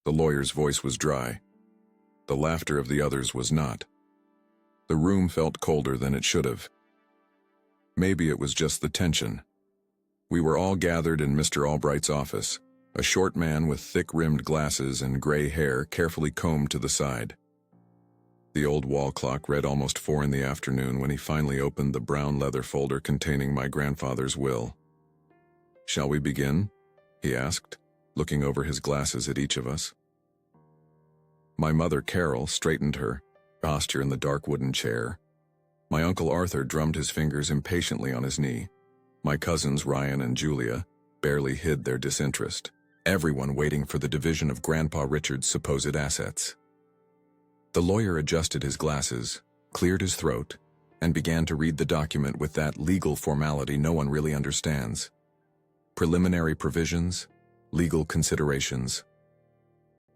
The lawyer's voice was dry. The laughter of the others was not. The room felt colder than it should have. Maybe it was just the tension. We were all gathered in Mr. Albright's office, a short man with thick-rimmed glasses and gray hair carefully combed to the side. The old wall clock read almost 4 in the afternoon when he finally opened the brown leather folder containing my grandfather's will. "Shall we begin?" he asked, looking over his glasses at each of us. My mother, Carol, straightened her posture in the dark wooden chair. My Uncle Arthur drummed his fingers impatiently on his knee. My cousins, Ryan and Julia, barely hid their disinterest, everyone waiting for the division of Grandpa Richard's supposed assets. The lawyer adjusted his glasses, cleared his throat, and began to read the document with that legal formality no one really understands. Preliminary provisions, legal considerations.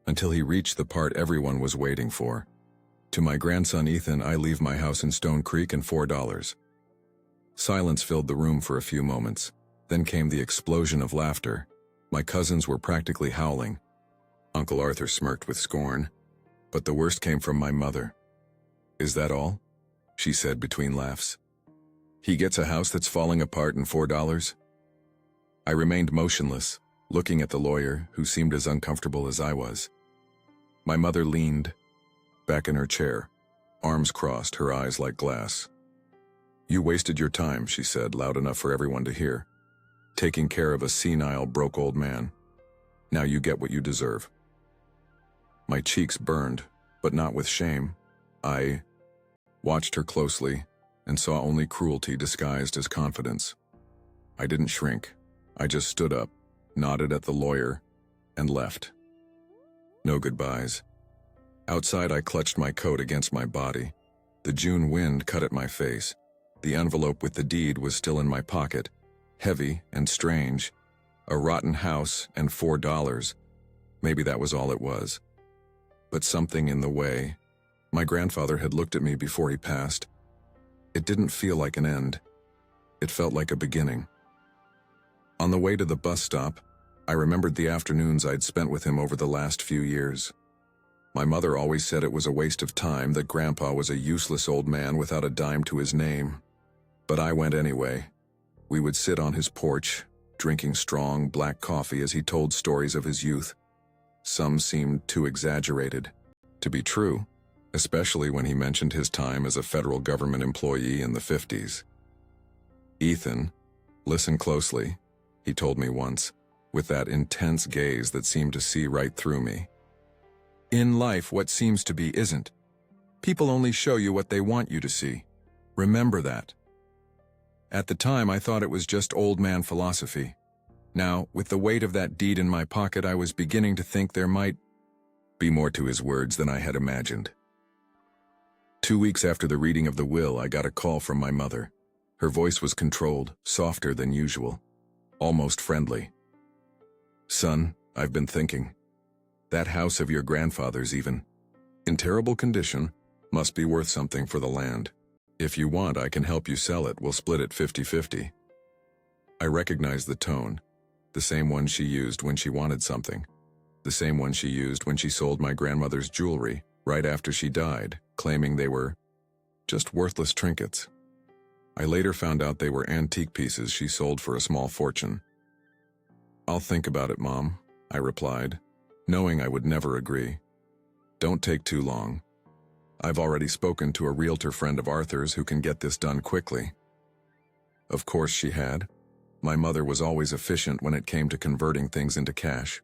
Until he reached the part everyone was waiting for. "To my grandson Ethan, I leave my house in Stone Creek and $4. Silence filled the room for a few moments. Then came the explosion of laughter. My cousins were practically howling. Uncle Arthur smirked with scorn. But the worst came from my mother. "Is that all?" she said between laughs. "He gets a house that's falling apart and $4? I remained motionless, looking at the lawyer, who seemed as uncomfortable as I was. My mother leaned back in her chair, arms crossed, her eyes like glass. "You wasted your time," she said, loud enough for everyone to hear. "Taking care of a senile, broke old man. Now you get what you deserve." My cheeks burned, but not with shame. I watched her closely and saw only cruelty disguised as confidence. I didn't shrink. I just stood up, nodded at the lawyer, and left. No goodbyes. Outside, I clutched my coat against my body. The June wind cut at my face. The envelope with the deed was still in my pocket, heavy and strange. A rotten house and $4. Maybe that was all it was. But something in the way. My grandfather had looked at me before he passed. It didn't feel like an end. It felt like a beginning. On the way to the bus stop, I remembered the afternoons I'd spent with him over the last few years. My mother always said it was a waste of time, that Grandpa was a useless old man without a dime to his name. But I went anyway. We would sit on his porch, drinking strong black coffee as he told stories of his youth. Some seemed too exaggerated to be true, especially when he mentioned his time as a federal government employee in the 50s. "Ethan, listen closely," he told me once, with that intense gaze that seemed to see right through me. "In life, what seems to be isn't. People only show you what they want you to see. Remember that." At the time, I thought it was just old man philosophy. Now, with the weight of that deed in my pocket, I was beginning to think there might be more to his words than I had imagined. 2 weeks after the reading of the will, I got a call from my mother. Her voice was controlled, softer than usual, almost friendly. "Son, I've been thinking. That house of your grandfather's, even in terrible condition, must be worth something for the land. If you want, I can help you sell it. We'll split it 50-50. I recognized the tone, the same one she used when she wanted something, the same one she used when she sold my grandmother's jewelry right after she died, claiming they were just worthless trinkets. I later found out they were antique pieces she sold for a small fortune. "I'll think about it, Mom," I replied, knowing I would never agree. "Don't take too long. I've already spoken to a realtor friend of Arthur's who can get this done quickly." Of course she had. My mother was always efficient when it came to converting things into cash.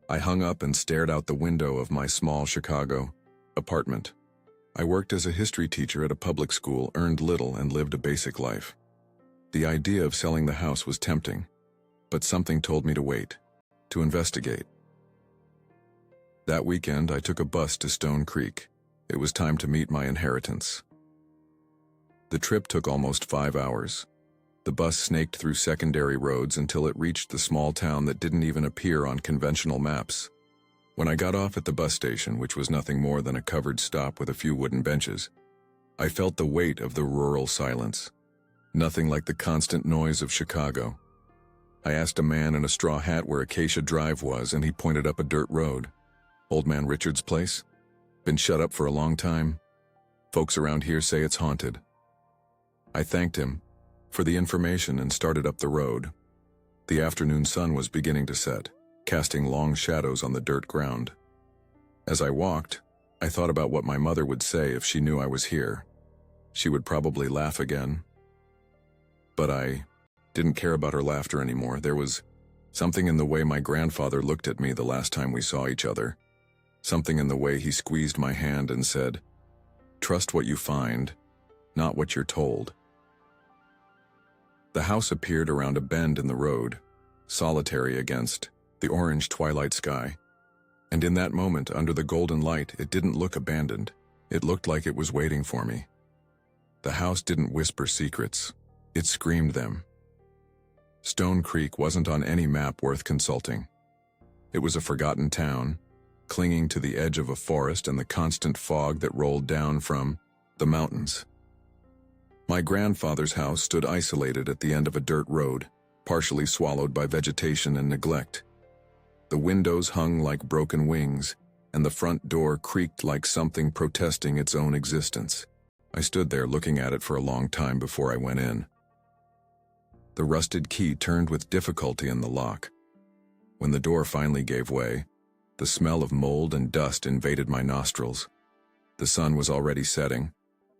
I hung up and stared out the window of my small Chicago apartment. I worked as a history teacher at a public school, earned little, and lived a basic life. The idea of selling the house was tempting, but something told me to wait, to investigate. That weekend, I took a bus to Stone Creek. It was time to meet my inheritance. The trip took almost 5 hours. The bus snaked through secondary roads until it reached the small town that didn't even appear on conventional maps. When I got off at the bus station, which was nothing more than a covered stop with a few wooden benches, I felt the weight of the rural silence. Nothing like the constant noise of Chicago. I asked a man in a straw hat where Acacia Drive was, and he pointed up a dirt road. Old Man Richard's place? Been shut up for a long time. Folks around here say it's haunted. I thanked him for the information and started up the road. The afternoon sun was beginning to set, casting long shadows on the dirt ground. As I walked, I thought about what my mother would say if she knew I was here. She would probably laugh again. But I didn't care about her laughter anymore. There was something in the way my grandfather looked at me the last time we saw each other. Something in the way he squeezed my hand and said, "Trust what you find, not what you're told." The house appeared around a bend in the road, solitary against the orange twilight sky. And in that moment, under the golden light, it didn't look abandoned. It looked like it was waiting for me. The house didn't whisper secrets. It screamed them. Stone Creek wasn't on any map worth consulting. It was a forgotten town, clinging to the edge of a forest and the constant fog that rolled down from the mountains. My grandfather's house stood isolated at the end of a dirt road, partially swallowed by vegetation and neglect. The windows hung like broken wings, and the front door creaked like something protesting its own existence. I stood there looking at it for a long time before I went in. The rusted key turned with difficulty in the lock. When the door finally gave way, the smell of mold and dust invaded my nostrils. The sun was already setting,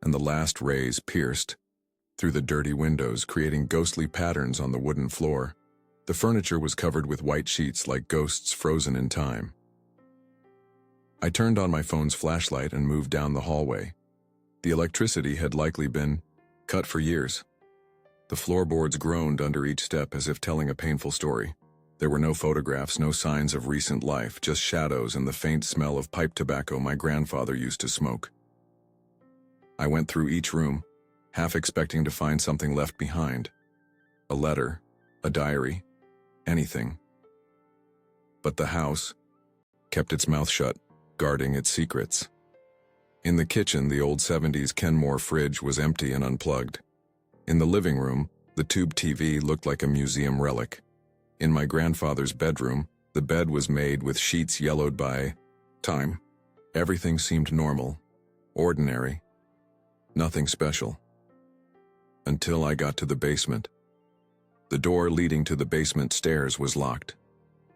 and the last rays pierced through the dirty windows, creating ghostly patterns on the wooden floor. The furniture was covered with white sheets like ghosts frozen in time. I turned on my phone's flashlight and moved down the hallway. The electricity had likely been cut for years. The floorboards groaned under each step as if telling a painful story. There were no photographs, no signs of recent life, just shadows and the faint smell of pipe tobacco my grandfather used to smoke. I went through each room, half expecting to find something left behind. A letter, a diary, anything. But the house kept its mouth shut, guarding its secrets. In the kitchen, the old 70s Kenmore fridge was empty and unplugged. In the living room, the tube TV looked like a museum relic. In my grandfather's bedroom, the bed was made with sheets yellowed by time. Everything seemed normal, ordinary, nothing special. Until I got to the basement. The door leading to the basement stairs was locked.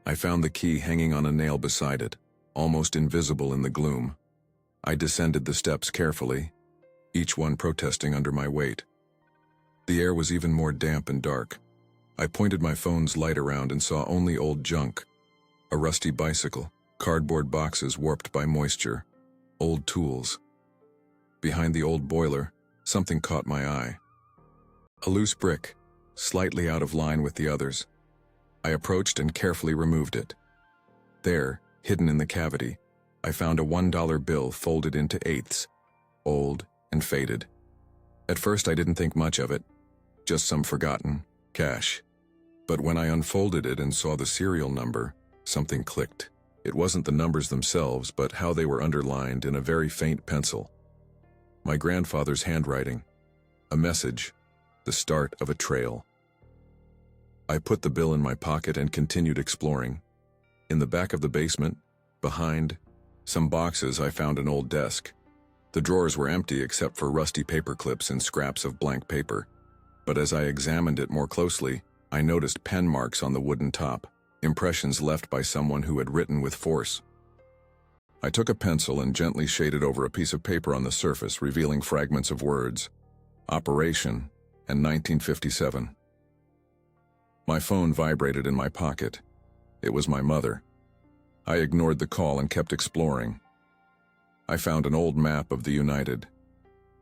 I found the key hanging on a nail beside it, almost invisible in the gloom. I descended the steps carefully, each one protesting under my weight. The air was even more damp and dark. I pointed my phone's light around and saw only old junk. A rusty bicycle, cardboard boxes warped by moisture, old tools. Behind the old boiler, something caught my eye. A loose brick, slightly out of line with the others. I approached and carefully removed it. There, hidden in the cavity, I found a $1 bill folded into eighths, old and faded. At first I didn't think much of it, just some forgotten cash. But when I unfolded it and saw the serial number, something clicked. It wasn't the numbers themselves, but how they were underlined in a very faint pencil. My grandfather's handwriting. A message. The start of a trail. I put the bill in my pocket and continued exploring. In the back of the basement, behind some boxes, I found an old desk. The drawers were empty except for rusty paper clips and scraps of blank paper. But as I examined it more closely, I noticed pen marks on the wooden top, impressions left by someone who had written with force. I took a pencil and gently shaded over a piece of paper on the surface, revealing fragments of words. Operation and 1957. My phone vibrated in my pocket. It was my mother. I ignored the call and kept exploring. I found an old map of the United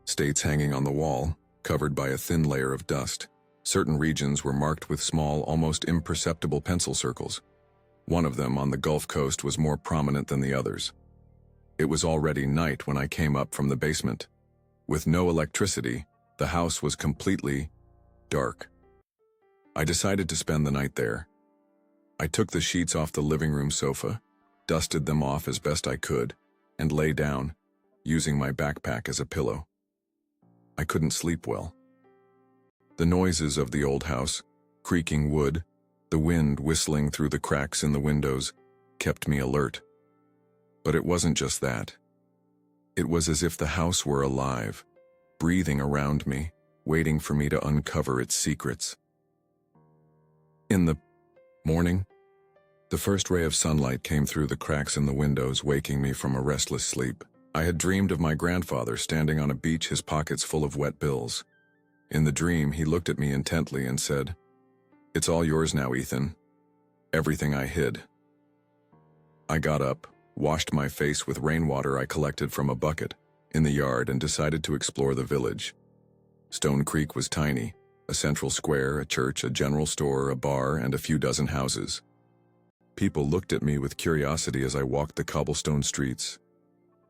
States hanging on the wall, covered by a thin layer of dust. Certain regions were marked with small, almost imperceptible pencil circles. One of them on the Gulf Coast was more prominent than the others. It was already night when I came up from the basement. With no electricity, the house was completely dark. I decided to spend the night there. I took the sheets off the living room sofa, dusted them off as best I could, and lay down, using my backpack as a pillow. I couldn't sleep well. The noises of the old house, creaking wood, the wind whistling through the cracks in the windows, kept me alert. But it wasn't just that. It was as if the house were alive, breathing around me, waiting for me to uncover its secrets. In the morning, the first ray of sunlight came through the cracks in the windows, waking me from a restless sleep. I had dreamed of my grandfather standing on a beach, his pockets full of wet bills. In the dream, he looked at me intently and said, "It's all yours now, Ethan. Everything I hid." I got up, washed my face with rainwater I collected from a bucket in the yard, and decided to explore the village. Stone Creek was tiny, a central square, a church, a general store, a bar, and a few dozen houses. People looked at me with curiosity as I walked the cobblestone streets.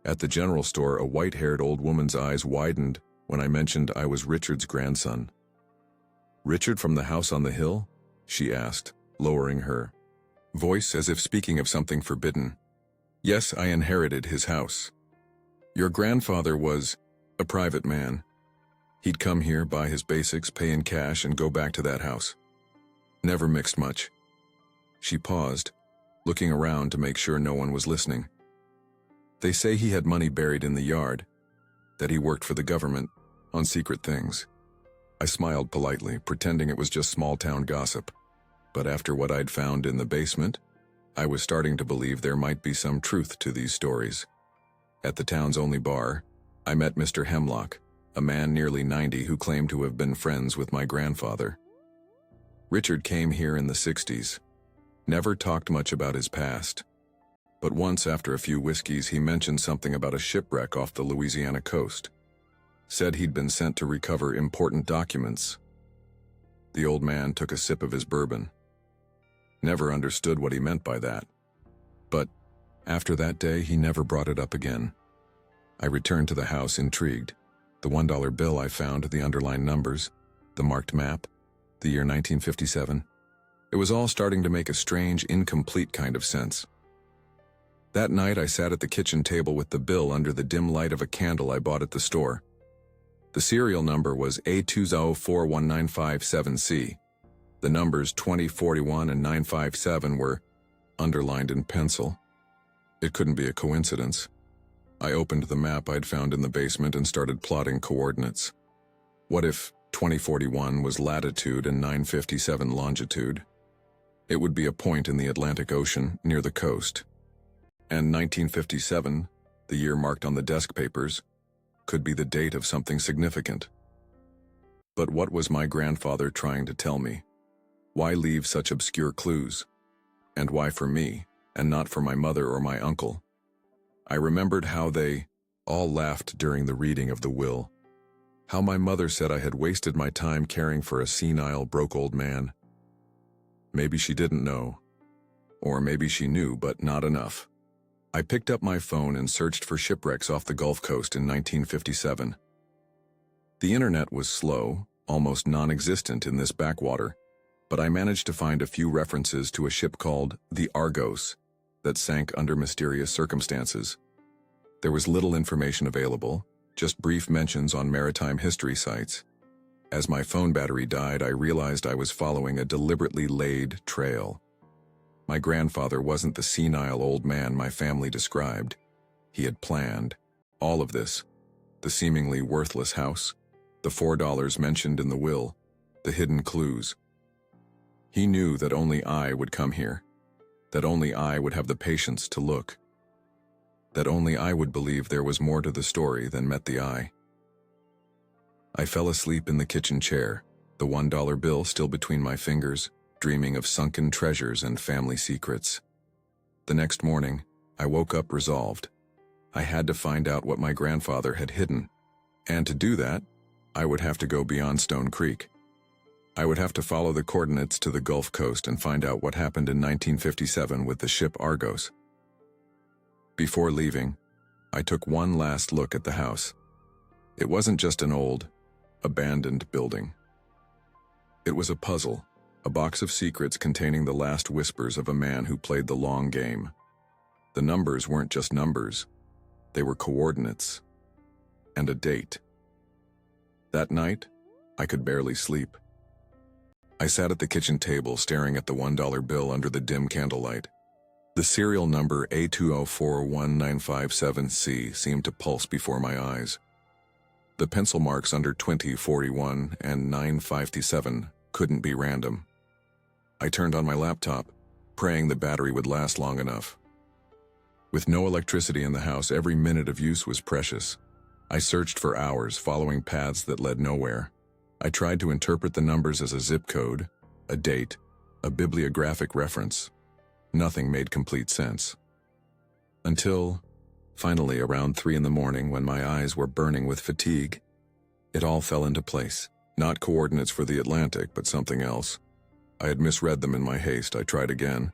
At the general store, a white-haired old woman's eyes widened when I mentioned I was Richard's grandson. "Richard from the house on the hill?" she asked, lowering her voice as if speaking of something forbidden. "Yes, I inherited his house. Your grandfather was a private man. He'd come here, buy his basics, pay in cash, and go back to that house. Never mixed much." She paused, looking around to make sure no one was listening. "They say he had money buried in the yard, that he worked for the government on secret things." I smiled politely, pretending it was just small-town gossip. But after what I'd found in the basement, I was starting to believe there might be some truth to these stories. At the town's only bar, I met Mr. Hemlock, a man nearly 90 who claimed to have been friends with my grandfather. Richard came here in the 60s, never talked much about his past. But once, after a few whiskeys, he mentioned something about a shipwreck off the Louisiana coast. Said he'd been sent to recover important documents. The old man took a sip of his bourbon. Never understood what he meant by that. But after that day, he never brought it up again. I returned to the house intrigued. The $1 bill I found, the underlined numbers, the marked map, the year 1957. It was all starting to make a strange, incomplete kind of sense. That night, I sat at the kitchen table with the bill under the dim light of a candle I bought at the store. The serial number was A2041957C. The numbers 2041 and 957 were underlined in pencil. It couldn't be a coincidence. I opened the map I'd found in the basement and started plotting coordinates. What if 2041 was latitude and 957 longitude? It would be a point in the Atlantic Ocean near the coast. And 1957, the year marked on the desk papers, could be the date of something significant. But what was my grandfather trying to tell me? Why leave such obscure clues? And why for me, and not for my mother or my uncle? I remembered how they all laughed during the reading of the will. How my mother said I had wasted my time caring for a senile, broke old man. Maybe she didn't know. Or maybe she knew, but not enough. I picked up my phone and searched for shipwrecks off the Gulf Coast in 1957. The internet was slow, almost non-existent in this backwater, but I managed to find a few references to a ship called the Argos that sank under mysterious circumstances. There was little information available, just brief mentions on maritime history sites. As my phone battery died, I realized I was following a deliberately laid trail. My grandfather wasn't the senile old man my family described. He had planned all of this: the seemingly worthless house, the $4 mentioned in the will, the hidden clues. He knew that only I would come here, that only I would have the patience to look, that only I would believe there was more to the story than met the eye. I fell asleep in the kitchen chair, the $1 bill still between my fingers, dreaming of sunken treasures and family secrets. The next morning, I woke up resolved. I had to find out what my grandfather had hidden, and to do that, I would have to go beyond Stone Creek. I would have to follow the coordinates to the Gulf Coast and find out what happened in 1957 with the ship Argos. Before leaving, I took one last look at the house. It wasn't just an old, abandoned building. It was a puzzle, a box of secrets containing the last whispers of a man who played the long game. The numbers weren't just numbers, they were coordinates, and a date. That night, I could barely sleep. I sat at the kitchen table staring at the $1 bill under the dim candlelight. The serial number A2041957C seemed to pulse before my eyes. The pencil marks under 2041 and 957 couldn't be random. I turned on my laptop, praying the battery would last long enough. With no electricity in the house, every minute of use was precious. I searched for hours, following paths that led nowhere. I tried to interpret the numbers as a zip code, a date, a bibliographic reference. Nothing made complete sense. Until, finally, around 3 in the morning, when my eyes were burning with fatigue, it all fell into place. Not coordinates for the Atlantic, but something else. I had misread them in my haste. I tried again.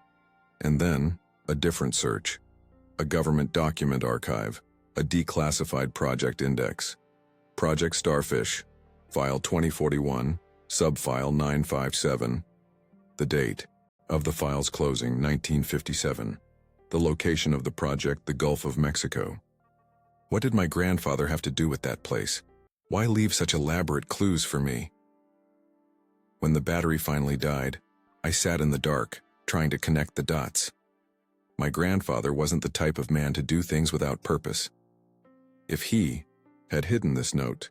And then, a different search. A government document archive, a declassified project index. Project Starfish, file 2041, subfile 957. The date of the file's closing, 1957. The location of the project, the Gulf of Mexico. What did my grandfather have to do with that place? Why leave such elaborate clues for me? When the battery finally died, I sat in the dark, trying to connect the dots. My grandfather wasn't the type of man to do things without purpose. If he had hidden this note,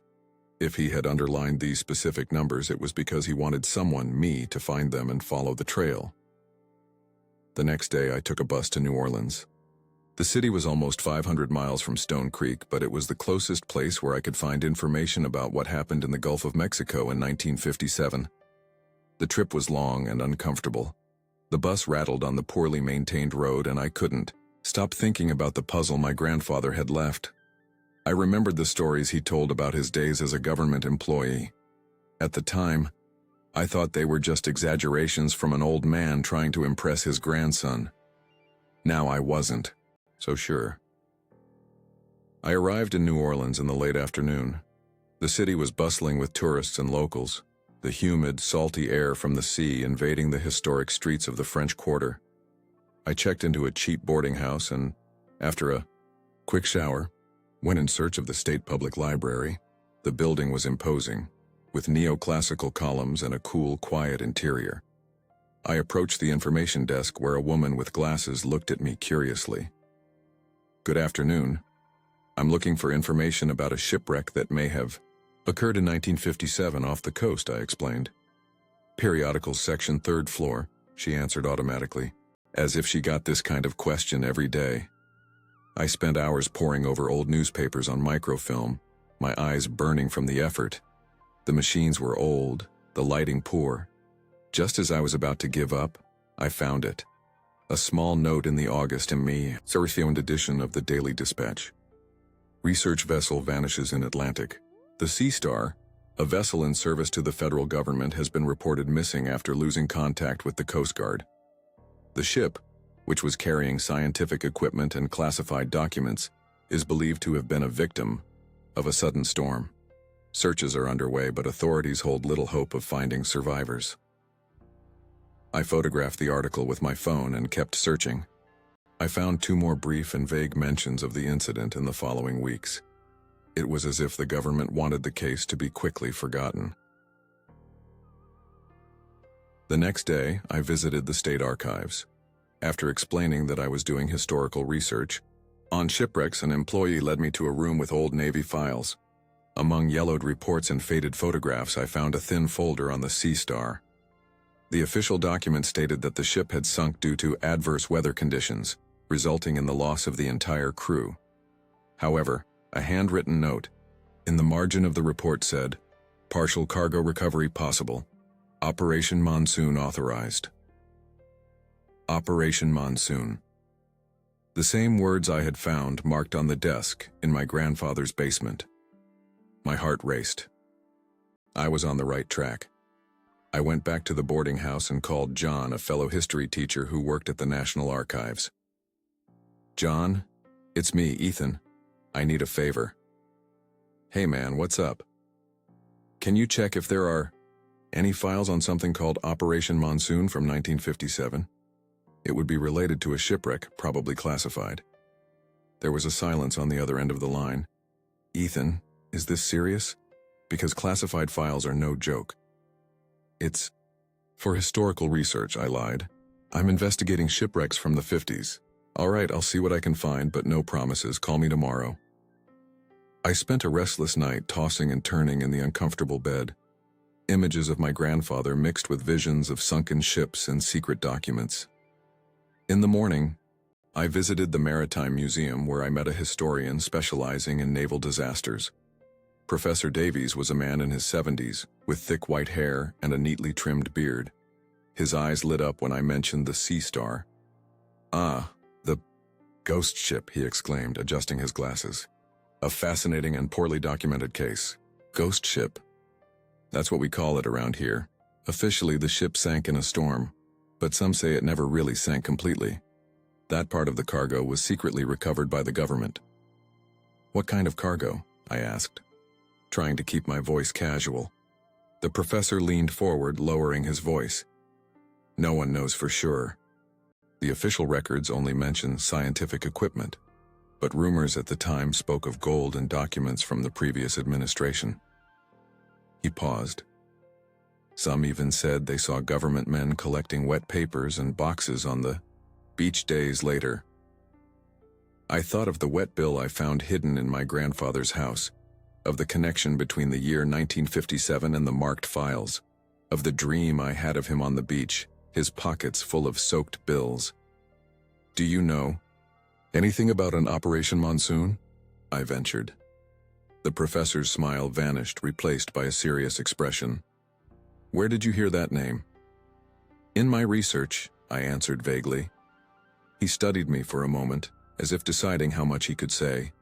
if he had underlined these specific numbers, it was because he wanted someone, me, to find them and follow the trail. The next day, I took a bus to New Orleans. The city was almost 500 miles from Stone Creek, but it was the closest place where I could find information about what happened in the Gulf of Mexico in 1957. The trip was long and uncomfortable. The bus rattled on the poorly maintained road, and I couldn't stop thinking about the puzzle my grandfather had left. I remembered the stories he told about his days as a government employee. At the time, I thought they were just exaggerations from an old man trying to impress his grandson. Now I wasn't so sure. I arrived in New Orleans in the late afternoon. The city was bustling with tourists and locals, the humid, salty air from the sea invading the historic streets of the French Quarter. I checked into a cheap boarding house and, after a quick shower, went in search of the State Public Library. The building was imposing, with neoclassical columns and a cool, quiet interior. I approached the information desk where a woman with glasses looked at me curiously. "Good afternoon. I'm looking for information about a shipwreck that may have occurred in 1957 off the coast," I explained. "Periodicals section, 3rd floor," she answered automatically, as if she got this kind of question every day. I spent hours poring over old newspapers on microfilm, my eyes burning from the effort. The machines were old, the lighting poor. Just as I was about to give up, I found it. A small note in the August and May edition of the Daily Dispatch. Research vessel vanishes in Atlantic. The Sea Star, a vessel in service to the federal government, has been reported missing after losing contact with the Coast Guard. The ship, which was carrying scientific equipment and classified documents, is believed to have been a victim of a sudden storm. Searches are underway, but authorities hold little hope of finding survivors. I photographed the article with my phone and kept searching. I found 2 more brief and vague mentions of the incident in the following weeks. It was as if the government wanted the case to be quickly forgotten. The next day, I visited the state archives. After explaining that I was doing historical research on shipwrecks, an employee led me to a room with old Navy files. Among yellowed reports and faded photographs, I found a thin folder on the Sea Star. The official document stated that the ship had sunk due to adverse weather conditions, resulting in the loss of the entire crew. However, a handwritten note in the margin of the report said, "Partial cargo recovery possible. Operation Monsoon authorized." Operation Monsoon. The same words I had found marked on the desk in my grandfather's basement. My heart raced. I was on the right track. I went back to the boarding house and called John, a fellow history teacher who worked at the National Archives. "John, it's me, Ethan. I need a favor." "Hey man, what's up?" "Can you check if there are any files on something called Operation Monsoon from 1957? It would be related to a shipwreck, probably classified." There was a silence on the other end of the line. "Ethan, is this serious? Because classified files are no joke." "It's for historical research," I lied. I'm investigating shipwrecks from the 50s. All right, I'll see what I can find, but no promises. Call me tomorrow. I spent a restless night tossing and turning in the uncomfortable bed. Images of my grandfather mixed with visions of sunken ships and secret documents. In the morning, I visited the Maritime Museum where I met a historian specializing in naval disasters. Professor Davies was a man in his 70s, with thick white hair and a neatly trimmed beard. His eyes lit up when I mentioned the Sea Star. "Ah, the ghost ship," he exclaimed, adjusting his glasses. "A fascinating and poorly documented case. Ghost ship. That's what we call it around here. Officially, the ship sank in a storm, but some say it never really sank completely. That part of the cargo was secretly recovered by the government." "What kind of cargo?" I asked, trying to keep my voice casual. The professor leaned forward, lowering his voice. "No one knows for sure. The official records only mention scientific equipment, but rumors at the time spoke of gold and documents from the previous administration." He paused. Some even said they saw government men collecting wet papers and boxes on the beach days later. I thought of the wet bill I found hidden in my grandfather's house, of the connection between the year 1957 and the marked files, of the dream I had of him on the beach, his pockets full of soaked bills. "Do you know anything about an Operation Monsoon?" I ventured. The professor's smile vanished, replaced by a serious expression. "Where did you hear that name?" "In my research," I answered vaguely. He studied me for a moment, as if deciding how much he could say.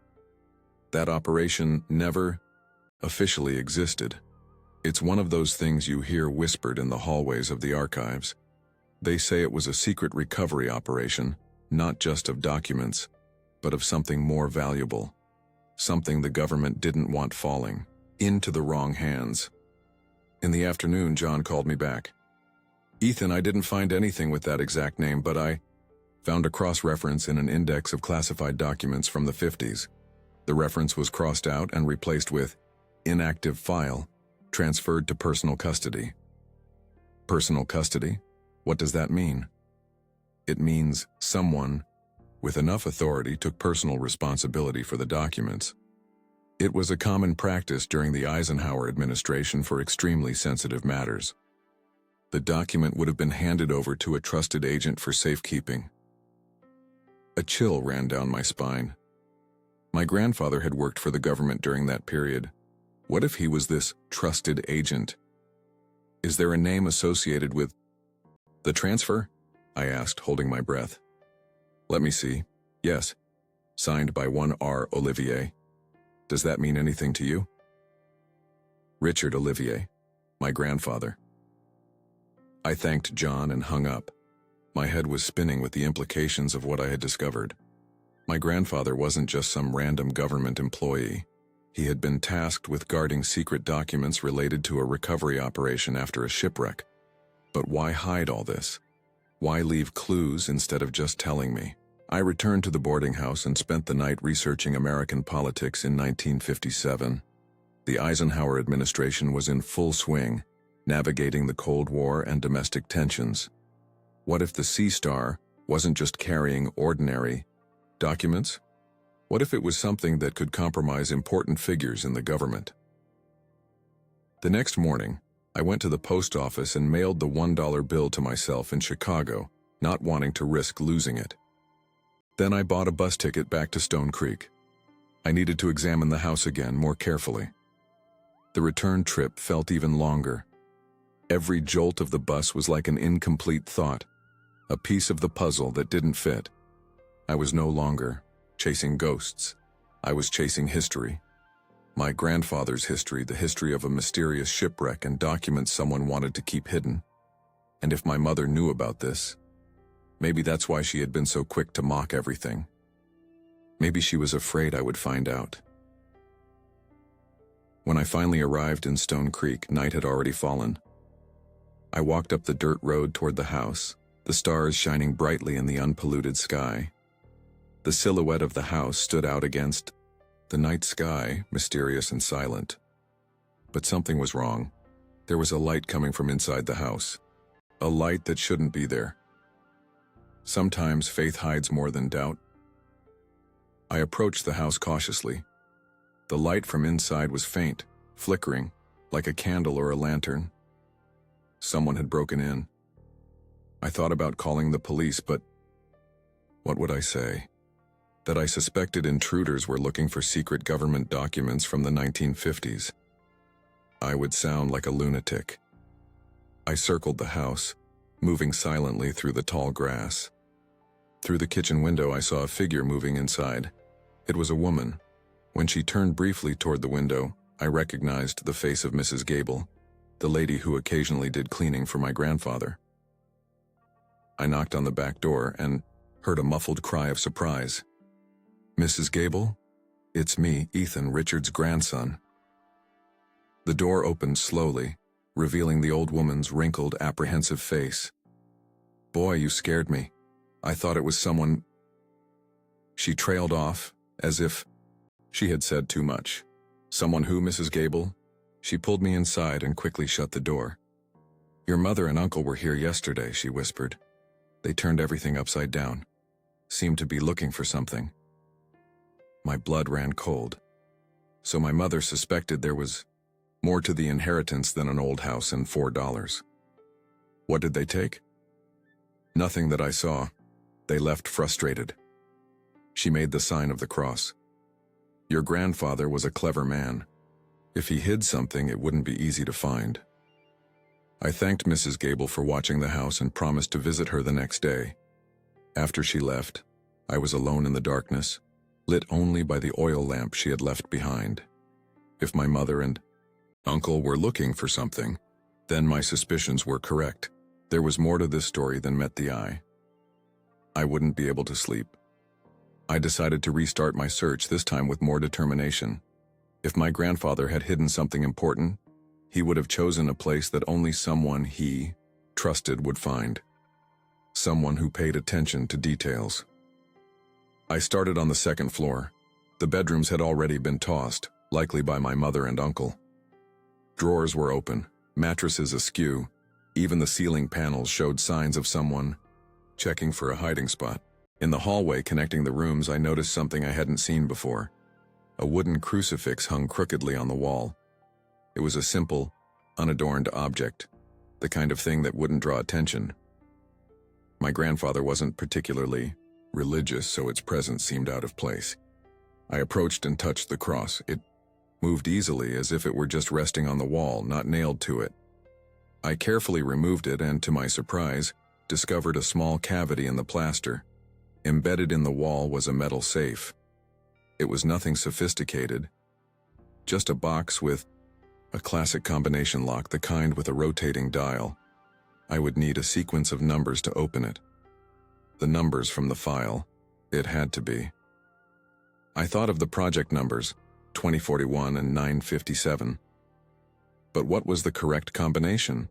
"That operation never officially existed. It's one of those things you hear whispered in the hallways of the archives. They say it was a secret recovery operation, not just of documents, but of something more valuable. Something the government didn't want falling into the wrong hands." In the afternoon, John called me back. "Ethan, I didn't find anything with that exact name, but I found a cross-reference in an index of classified documents from the 50s. The reference was crossed out and replaced with inactive file, transferred to personal custody." "Personal custody? What does that mean?" "It means someone with enough authority took personal responsibility for the documents. It was a common practice during the Eisenhower administration for extremely sensitive matters. The document would have been handed over to a trusted agent for safekeeping." A chill ran down my spine. My grandfather had worked for the government during that period. What if he was this trusted agent? "Is there a name associated with the transfer?" I asked, holding my breath. "Let me see. Yes. Signed by one R. Olivier. Does that mean anything to you?" "Richard Olivier, my grandfather." I thanked John and hung up. My head was spinning with the implications of what I had discovered. My grandfather wasn't just some random government employee. He had been tasked with guarding secret documents related to a recovery operation after a shipwreck. But why hide all this? Why leave clues instead of just telling me? I returned to the boarding house and spent the night researching American politics in 1957. The Eisenhower administration was in full swing, navigating the Cold War and domestic tensions. What if the Sea Star wasn't just carrying ordinary documents? What if it was something that could compromise important figures in the government? The next morning, I went to the post office and mailed the $1 bill to myself in Chicago, not wanting to risk losing it. Then I bought a bus ticket back to Stone Creek. I needed to examine the house again more carefully. The return trip felt even longer. Every jolt of the bus was like an incomplete thought, a piece of the puzzle that didn't fit. I was no longer chasing ghosts. I was chasing history. My grandfather's history, the history of a mysterious shipwreck and documents someone wanted to keep hidden. And if my mother knew about this, maybe that's why she had been so quick to mock everything. Maybe she was afraid I would find out. When I finally arrived in Stone Creek, night had already fallen. I walked up the dirt road toward the house, the stars shining brightly in the unpolluted sky. The silhouette of the house stood out against the night sky, mysterious and silent. But something was wrong. There was a light coming from inside the house. A light that shouldn't be there. Sometimes faith hides more than doubt. I approached the house cautiously. The light from inside was faint, flickering, like a candle or a lantern. Someone had broken in. I thought about calling the police, but what would I say? That I suspected intruders were looking for secret government documents from the 1950s. I would sound like a lunatic. I circled the house, moving silently through the tall grass. Through the kitchen window, I saw a figure moving inside. It was a woman. When she turned briefly toward the window, I recognized the face of Mrs. Gable, the lady who occasionally did cleaning for my grandfather. I knocked on the back door and heard a muffled cry of surprise. "Mrs. Gable? It's me, Ethan, Richard's grandson." The door opened slowly, revealing the old woman's wrinkled, apprehensive face. "Boy, you scared me. I thought it was someone." She trailed off, as if she had said too much. "Someone who, Mrs. Gable?" She pulled me inside and quickly shut the door. "Your mother and uncle were here yesterday," she whispered. "They turned everything upside down. Seemed to be looking for something." My blood ran cold. So my mother suspected there was more to the inheritance than an old house and $4. What did they take? Nothing that I saw. They left frustrated. She made the sign of the cross. "Your grandfather was a clever man. If he hid something, it wouldn't be easy to find." I thanked Mrs. Gable for watching the house and promised to visit her the next day. After she left, I was alone in the darkness, lit only by the oil lamp she had left behind. If my mother and uncle were looking for something, then my suspicions were correct. There was more to this story than met the eye. I wouldn't be able to sleep. I decided to restart my search, this time with more determination. If my grandfather had hidden something important, he would have chosen a place that only someone he trusted would find. Someone who paid attention to details. I started on the second floor. The bedrooms had already been tossed, likely by my mother and uncle. Drawers were open, mattresses askew. Even the ceiling panels showed signs of someone checking for a hiding spot. In the hallway connecting the rooms, I noticed something I hadn't seen before. A wooden crucifix hung crookedly on the wall. It was a simple, unadorned object, the kind of thing that wouldn't draw attention. My grandfather wasn't particularly religious, so its presence seemed out of place. I approached and touched the cross. It moved easily, as if it were just resting on the wall, not nailed to it. I carefully removed it and, to my surprise, discovered a small cavity in the plaster. Embedded in the wall was a metal safe. It was nothing sophisticated, just a box with a classic combination lock, the kind with a rotating dial. I would need a sequence of numbers to open it. The numbers from the file, it had to be. I thought of the project numbers, 2041 and 957. But what was the correct combination?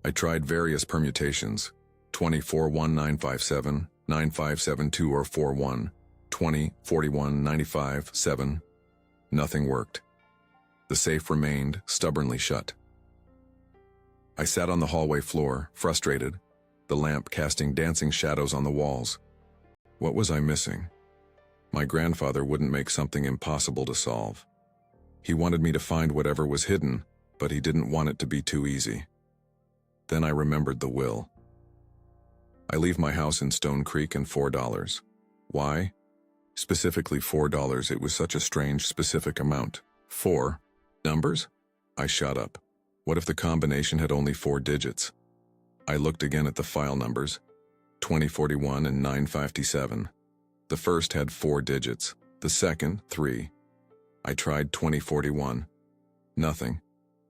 I tried various permutations, 241957, 9572 or 41, 20, 41, 95, 7. Nothing worked. The safe remained stubbornly shut. I sat on the hallway floor, frustrated, the lamp casting dancing shadows on the walls. What was I missing? My grandfather wouldn't make something impossible to solve. He wanted me to find whatever was hidden, but he didn't want it to be too easy. Then I remembered the will. I leave my house in Stone Creek and $4. Why? Specifically $4. It was such a strange, specific amount. 4 numbers? I shot up. What if the combination had only 4 digits? I looked again at the file numbers, 2041 and 957. The first had 4 digits, the second, 3. I tried 2041. Nothing.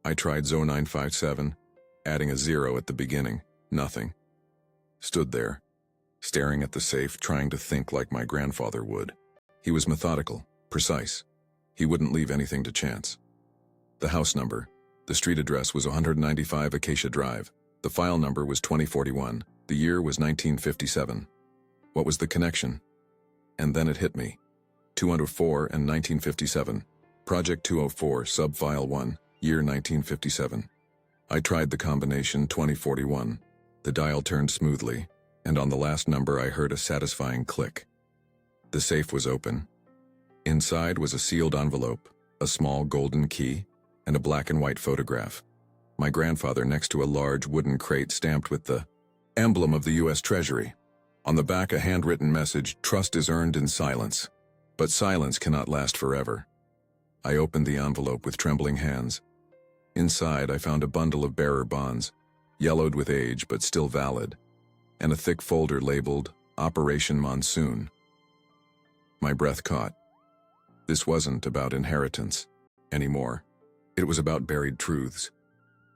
I tried 0957, adding a 0 at the beginning. Nothing. Stood there, staring at the safe, trying to think like my grandfather would. He was methodical, precise. He wouldn't leave anything to chance. The house number, the street address was 195 Acacia Drive. The file number was 2041. The year was 1957. What was the connection? And then it hit me. 204 and 1957. Project 204, Subfile 1, year 1957. I tried the combination 2041. The dial turned smoothly, and on the last number I heard a satisfying click. The safe was open. Inside was a sealed envelope, a small golden key, and a black and white photograph. My grandfather next to a large wooden crate stamped with the emblem of the U.S. Treasury. On the back, a handwritten message: "Trust is earned in silence, but silence cannot last forever." I opened the envelope with trembling hands. Inside, I found a bundle of bearer bonds, yellowed with age but still valid, and a thick folder labeled Operation Monsoon. My breath caught. This wasn't about inheritance anymore. It was about buried truths.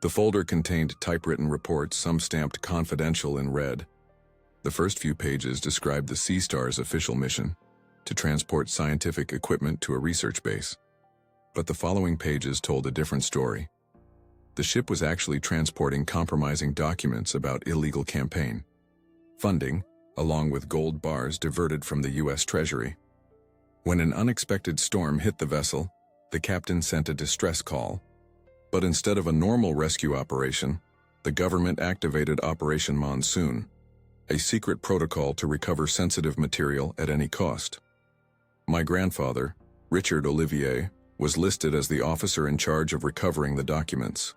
The folder contained typewritten reports, some stamped confidential in red. The first few pages described the Sea Star's official mission to transport scientific equipment to a research base. But the following pages told a different story. The ship was actually transporting compromising documents about illegal campaign funding, along with gold bars diverted from the U.S. Treasury. When an unexpected storm hit the vessel, the captain sent a distress call. But instead of a normal rescue operation, the government activated Operation Monsoon, a secret protocol to recover sensitive material at any cost. My grandfather, Richard Olivier, was listed as the officer in charge of recovering the documents.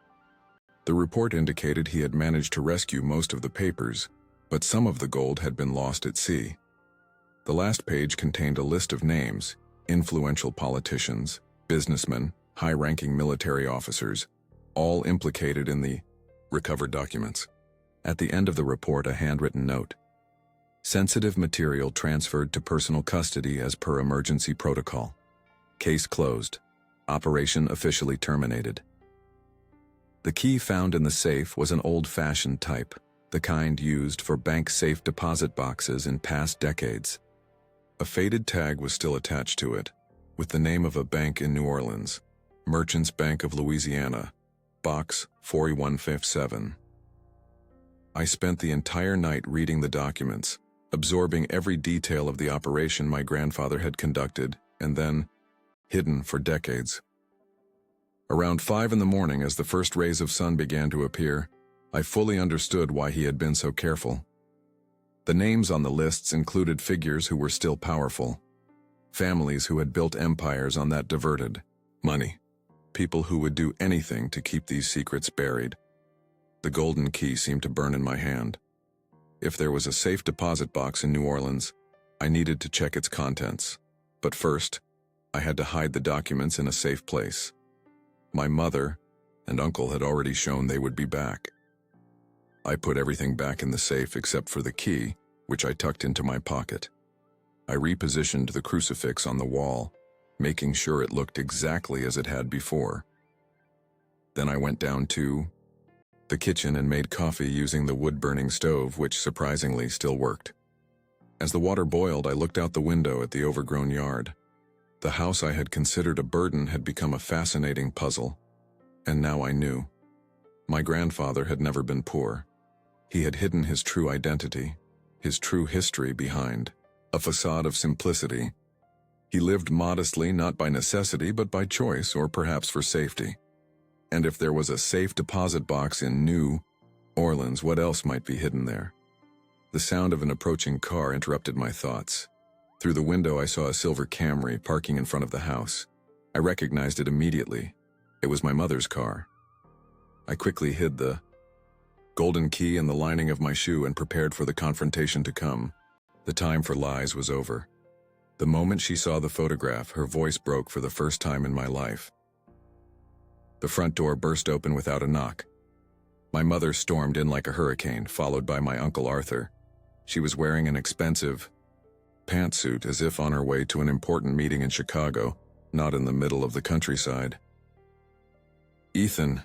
The report indicated he had managed to rescue most of the papers, but some of the gold had been lost at sea. The last page contained a list of names: influential politicians, businessmen, high-ranking military officers, all implicated in the recovered documents. At the end of the report, a handwritten note: "Sensitive material transferred to personal custody as per emergency protocol. Case closed. Operation officially terminated." The key found in the safe was an old-fashioned type, the kind used for bank safe deposit boxes in past decades. A faded tag was still attached to it, with the name of a bank in New Orleans: Merchants Bank of Louisiana, Box 4157. I spent the entire night reading the documents, absorbing every detail of the operation my grandfather had conducted and then hidden for decades. Around 5 in the morning, as the first rays of sun began to appear, I fully understood why he had been so careful. The names on the lists included figures who were still powerful, families who had built empires on that diverted money, people who would do anything to keep these secrets buried. The golden key seemed to burn in my hand. If there was a safe deposit box in New Orleans, I needed to check its contents. But first, I had to hide the documents in a safe place. My mother and uncle had already shown they would be back. I put everything back in the safe except for the key, which I tucked into my pocket. I repositioned the crucifix on the wall, making sure it looked exactly as it had before. Then I went down to the kitchen and made coffee using the wood-burning stove, which surprisingly still worked. As the water boiled, I looked out the window at the overgrown yard. The house I had considered a burden had become a fascinating puzzle, and now I knew. My grandfather had never been poor. He had hidden his true identity, his true history behind a facade of simplicity. He lived modestly, not by necessity, but by choice, or perhaps for safety. And if there was a safe deposit box in New Orleans, what else might be hidden there? The sound of an approaching car interrupted my thoughts. Through the window, I saw a silver Camry parking in front of the house. I recognized it immediately. It was my mother's car. I quickly hid the golden key in the lining of my shoe and prepared for the confrontation to come. The time for lies was over. The moment she saw the photograph, her voice broke for the first time in my life. The front door burst open without a knock. My mother stormed in like a hurricane, followed by my Uncle Arthur. She was wearing an expensive pantsuit, as if on her way to an important meeting in Chicago, not in the middle of the countryside. "Ethan,"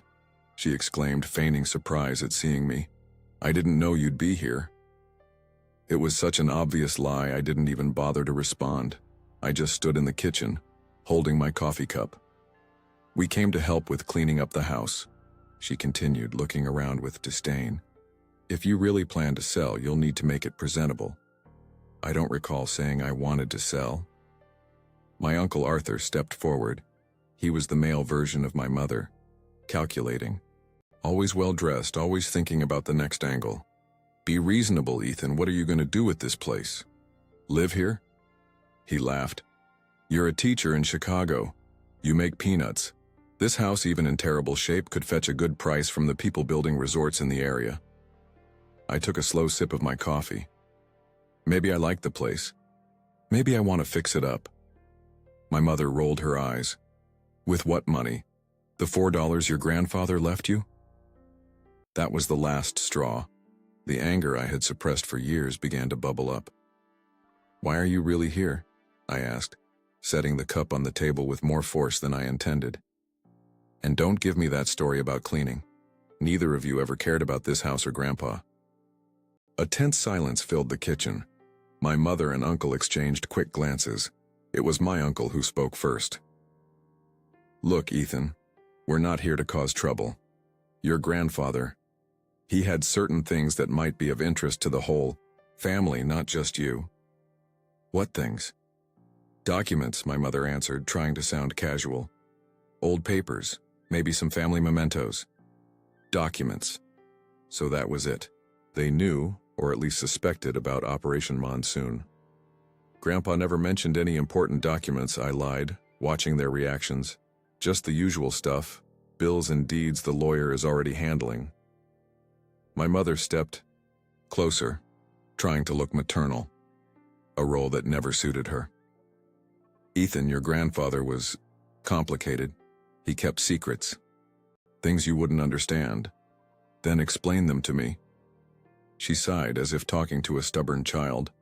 she exclaimed, feigning surprise at seeing me. "I didn't know you'd be here." It was such an obvious lie I didn't even bother to respond. I just stood in the kitchen, holding my coffee cup. "We came to help with cleaning up the house," she continued, looking around with disdain. "If you really plan to sell, you'll need to make it presentable." I don't recall saying I wanted to sell. My Uncle Arthur stepped forward. He was the male version of my mother, calculating, always well-dressed, always thinking about the next angle. Be reasonable, Ethan. What are you going to do with this place? Live here? He laughed. You're a teacher in Chicago. You make peanuts. This house, even in terrible shape, could fetch a good price from the people building resorts in the area. I took a slow sip of my coffee. Maybe I like the place. Maybe I want to fix it up. My mother rolled her eyes. With what money? The $4 your grandfather left you? That was the last straw. The anger I had suppressed for years began to bubble up. Why are you really here? I asked, setting the cup on the table with more force than I intended. And don't give me that story about cleaning. Neither of you ever cared about this house or Grandpa. A tense silence filled the kitchen. My mother and uncle exchanged quick glances. It was my uncle who spoke first. Look, Ethan, we're not here to cause trouble. Your grandfather, he had certain things that might be of interest to the whole family, not just you. What things? Documents, my mother answered, trying to sound casual. Old papers, maybe some family mementos. Documents. So that was it. They knew, or at least suspected, about Operation Monsoon. Grandpa never mentioned any important documents, I lied, watching their reactions. Just the usual stuff, bills and deeds the lawyer is already handling. My mother stepped closer, trying to look maternal, a role that never suited her. Ethan, your grandfather was complicated. He kept secrets, things you wouldn't understand. Then explain them to me. She sighed as if talking to a stubborn child.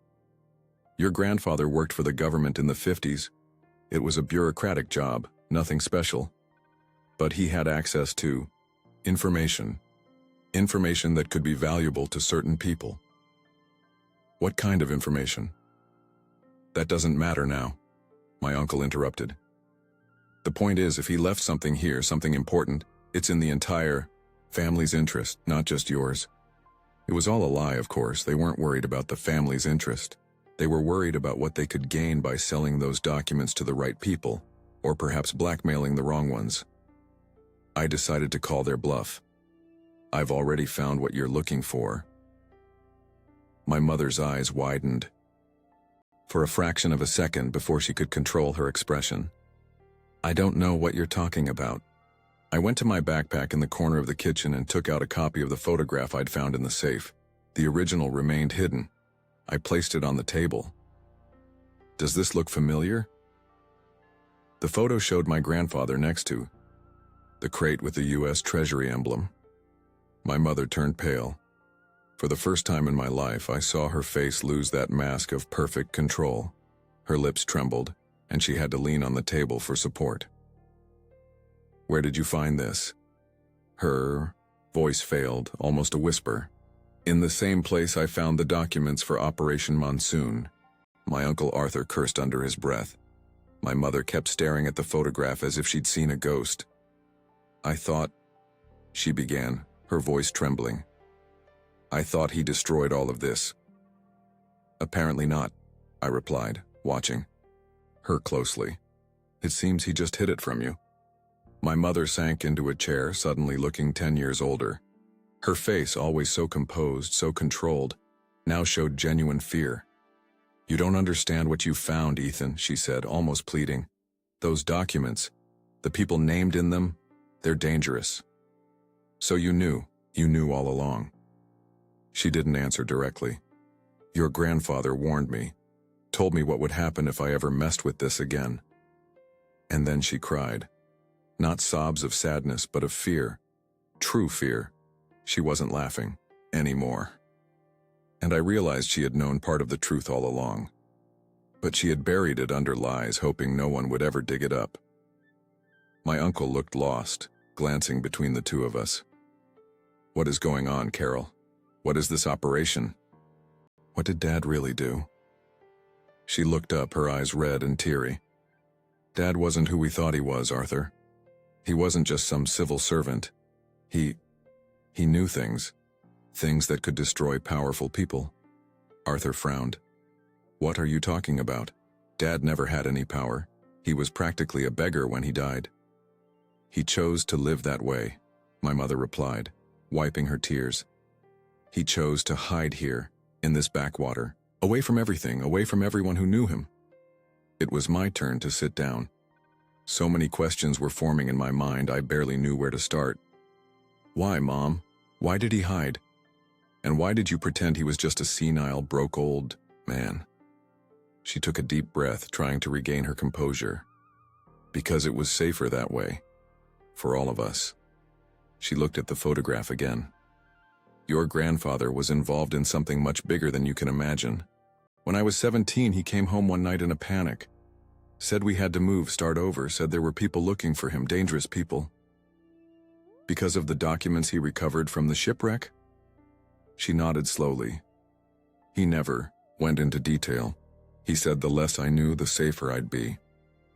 Your grandfather worked for the government in the 50s. It was a bureaucratic job, nothing special. But he had access to information that could be valuable to certain people. What kind of information? That doesn't matter now, my uncle interrupted. The point is, if he left something here, something important, it's in the entire family's interest, not just yours. It was all a lie, of course. They weren't worried about the family's interest. They were worried about what they could gain by selling those documents to the right people, or perhaps blackmailing the wrong ones. I decided to call their bluff. I've already found what you're looking for. My mother's eyes widened for a fraction of a second before she could control her expression. I don't know what you're talking about. I went to my backpack in the corner of the kitchen and took out a copy of the photograph I'd found in the safe. The original remained hidden. I placed it on the table. Does this look familiar? The photo showed my grandfather next to the crate with the U.S. Treasury emblem. My mother turned pale. For the first time in my life, I saw her face lose that mask of perfect control. Her lips trembled, and she had to lean on the table for support. Where did you find this? Her voice failed, almost a whisper. In the same place I found the documents for Operation Monsoon. My Uncle Arthur cursed under his breath. My mother kept staring at the photograph as if she'd seen a ghost. I thought, she began, her voice trembling. I thought he destroyed all of this. Apparently not, I replied, watching her closely. It seems he just hid it from you. My mother sank into a chair, suddenly looking 10 years older. Her face, always so composed, so controlled, now showed genuine fear. You don't understand what you found, Ethan, she said, almost pleading. Those documents, the people named in them, they're dangerous. So you knew all along. She didn't answer directly. Your grandfather warned me, told me what would happen if I ever messed with this again. And then she cried. Not sobs of sadness, but of fear. True fear. She wasn't laughing anymore. And I realized she had known part of the truth all along. But she had buried it under lies, hoping no one would ever dig it up. My uncle looked lost, glancing between the two of us. What is going on, Carol? What is this operation? What did Dad really do? She looked up, her eyes red and teary. Dad wasn't who we thought he was, Arthur. He wasn't just some civil servant. He knew things that could destroy powerful people. Arthur frowned. What are you talking about? Dad never had any power. He was practically a beggar when he died. He chose to live that way, my mother replied, wiping her tears. He chose to hide here, in this backwater, away from everything, away from everyone who knew him. It was my turn to sit down. So many questions were forming in my mind, I barely knew where to start. Why, Mom? Why did he hide? And why did you pretend he was just a senile, broke old man? She took a deep breath, trying to regain her composure. Because it was safer that way. For all of us. She looked at the photograph again. Your grandfather was involved in something much bigger than you can imagine. When I was 17, he came home one night in a panic. Said we had to move, start over, said there were people looking for him, dangerous people. Because of the documents he recovered from the shipwreck? She nodded slowly. He never went into detail. He said the less I knew, the safer I'd be.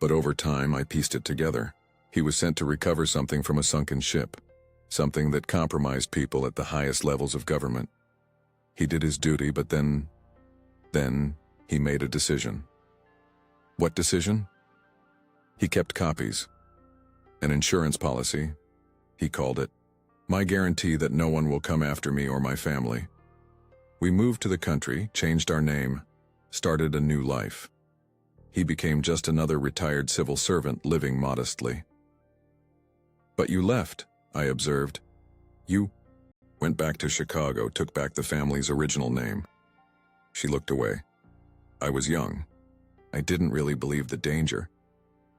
But over time, I pieced it together. He was sent to recover something from a sunken ship. Something that compromised people at the highest levels of government. He did his duty, but then he made a decision. What decision? He kept copies. An insurance policy, he called it. My guarantee that no one will come after me or my family. We moved to the country, changed our name, started a new life. He became just another retired civil servant living modestly. But you left, I observed. You went back to Chicago, took back the family's original name. She looked away. I was young. I didn't really believe the danger.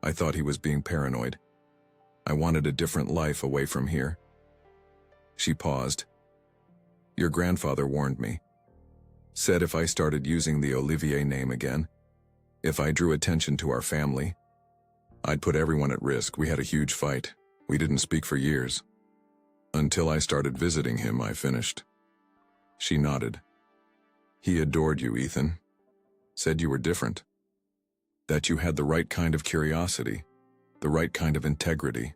I thought he was being paranoid. I wanted a different life away from here. She paused. Your grandfather warned me. Said if I started using the Olivier name again, if I drew attention to our family, I'd put everyone at risk. We had a huge fight. We didn't speak for years. Until I started visiting him, I finished. She nodded. He adored you, Ethan. Said you were different. That you had the right kind of curiosity, the right kind of integrity.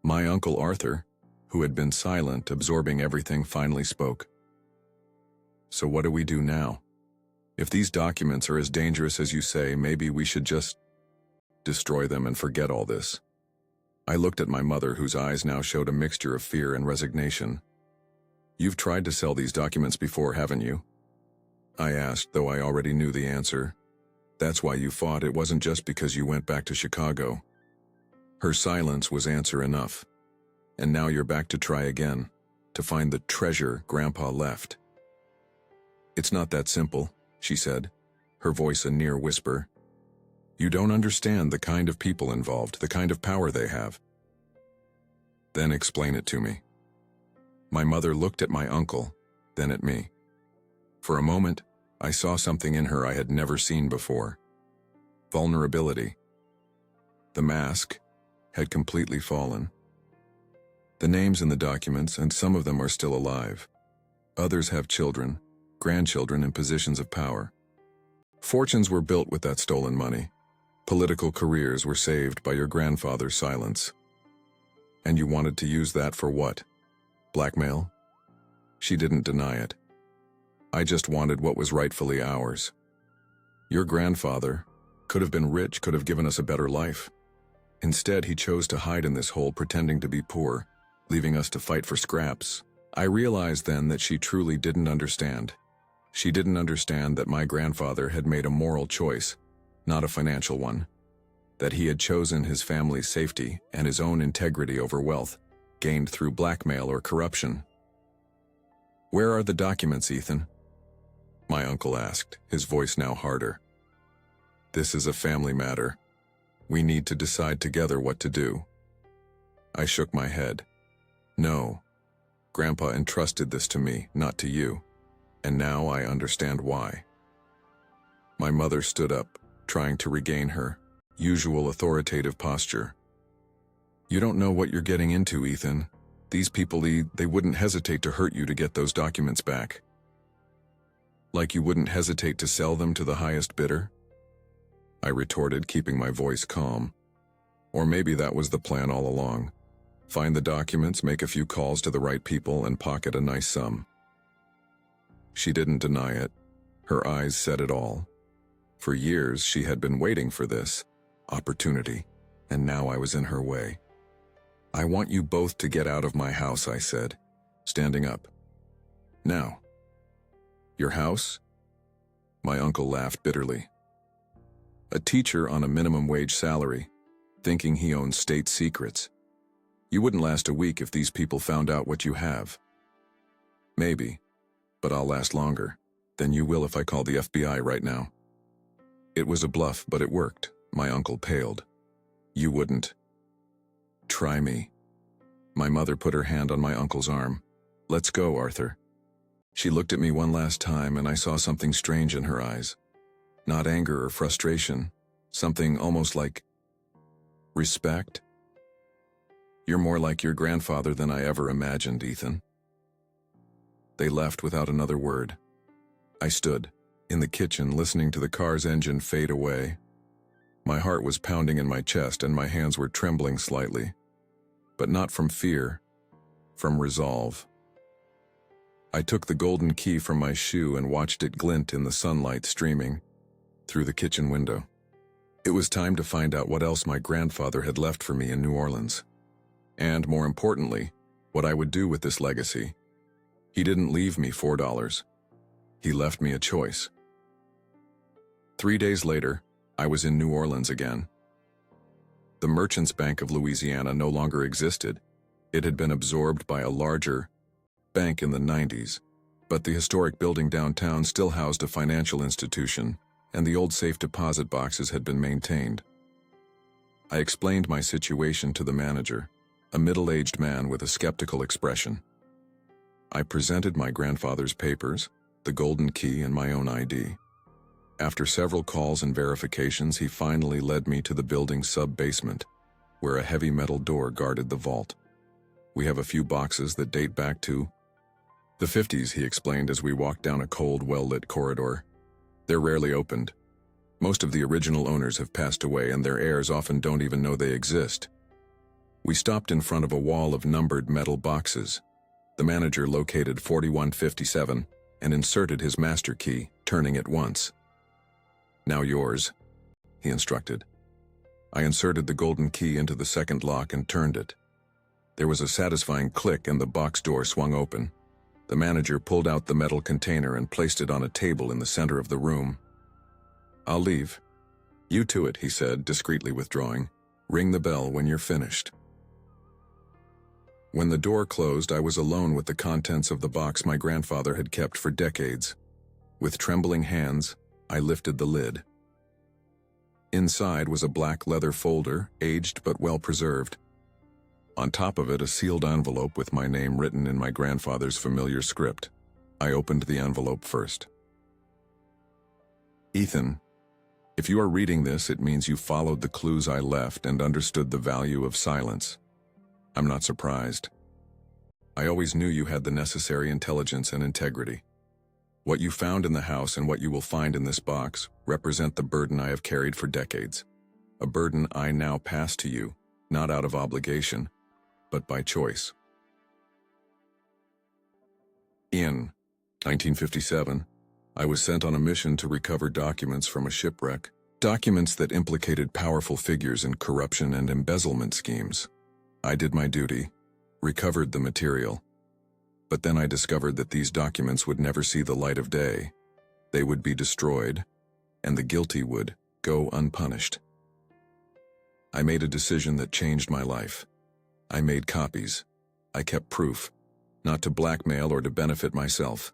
My uncle Arthur, who had been silent, absorbing everything, finally spoke. So what do we do now? If these documents are as dangerous as you say, maybe we should just destroy them and forget all this. I looked at my mother, whose eyes now showed a mixture of fear and resignation. You've tried to sell these documents before, haven't you? I asked, though I already knew the answer. That's why you fought. It wasn't just because you went back to Chicago. Her silence was answer enough. And now you're back to try again, to find the treasure Grandpa left. It's not that simple, she said, her voice a near whisper. You don't understand the kind of people involved, the kind of power they have. Then explain it to me. My mother looked at my uncle, then at me. For a moment, I saw something in her I had never seen before. Vulnerability. The mask had completely fallen. The names in the documents, and some of them are still alive. Others have children, grandchildren in positions of power. Fortunes were built with that stolen money. Political careers were saved by your grandfather's silence. And you wanted to use that for what? Blackmail? She didn't deny it. I just wanted what was rightfully ours. Your grandfather could have been rich, could have given us a better life. Instead, he chose to hide in this hole, pretending to be poor, leaving us to fight for scraps. I realized then that she truly didn't understand. She didn't understand that my grandfather had made a moral choice, not a financial one. That he had chosen his family's safety and his own integrity over wealth, gained through blackmail or corruption. Where are the documents, Ethan? My uncle asked, his voice now harder. This is a family matter. We need to decide together what to do. I shook my head. No. Grandpa entrusted this to me, not to you. And now I understand why. My mother stood up, trying to regain her usual authoritative posture. You don't know what you're getting into, Ethan. These people, they wouldn't hesitate to hurt you to get those documents back. Like you wouldn't hesitate to sell them to the highest bidder? I retorted, keeping my voice calm. Or maybe that was the plan all along. Find the documents, make a few calls to the right people, and pocket a nice sum. She didn't deny it. Her eyes said it all. For years, she had been waiting for this opportunity, and now I was in her way. I want you both to get out of my house, I said, standing up. Now, your house? My uncle laughed bitterly. A teacher on a minimum wage salary, thinking he owns state secrets. You wouldn't last a week if these people found out what you have. Maybe, but I'll last longer than you will if I call the FBI right now. It was a bluff, but it worked. My uncle paled. You wouldn't. Try me. My mother put her hand on my uncle's arm. Let's go, Arthur. She looked at me one last time, and I saw something strange in her eyes. Not anger or frustration, something almost like respect. You're more like your grandfather than I ever imagined, Ethan. They left without another word. I stood in the kitchen listening to the car's engine fade away. My heart was pounding in my chest and my hands were trembling slightly. But not from fear, from resolve. I took the golden key from my shoe and watched it glint in the sunlight streaming through the kitchen window. It was time to find out what else my grandfather had left for me in New Orleans. And more importantly, what I would do with this legacy. He didn't leave me $4. He left me a choice. 3 days later, I was in New Orleans again. The Merchants Bank of Louisiana no longer existed. It had been absorbed by a larger bank in the 90s, but the historic building downtown still housed a financial institution, and the old safe deposit boxes had been maintained. I explained my situation to the manager, a middle-aged man with a skeptical expression. I presented my grandfather's papers, the golden key, and my own ID. After several calls and verifications, he finally led me to the building's sub-basement, where a heavy metal door guarded the vault. We have a few boxes that date back to the 50s, he explained as we walked down a cold, well-lit corridor. They're rarely opened. Most of the original owners have passed away, and their heirs often don't even know they exist. We stopped in front of a wall of numbered metal boxes. The manager located 4157 and inserted his master key, turning it once. Now yours, he instructed. I inserted the golden key into the second lock and turned it. There was a satisfying click and the box door swung open. The manager pulled out the metal container and placed it on a table in the center of the room. I'll leave. You to it, he said, discreetly withdrawing. Ring the bell when you're finished. When the door closed, I was alone with the contents of the box my grandfather had kept for decades. With trembling hands, I lifted the lid. Inside was a black leather folder, aged but well preserved. On top of it, a sealed envelope with my name written in my grandfather's familiar script. I opened the envelope first. Ethan, if you are reading this, it means you followed the clues I left and understood the value of silence. I'm not surprised. I always knew you had the necessary intelligence and integrity. What you found in the house and what you will find in this box represent the burden I have carried for decades. A burden I now pass to you, not out of obligation, but by choice. In 1957, I was sent on a mission to recover documents from a shipwreck, documents that implicated powerful figures in corruption and embezzlement schemes. I did my duty, recovered the material, but then I discovered that these documents would never see the light of day. They would be destroyed, and the guilty would go unpunished. I made a decision that changed my life. I made copies. I kept proof, not to blackmail or to benefit myself,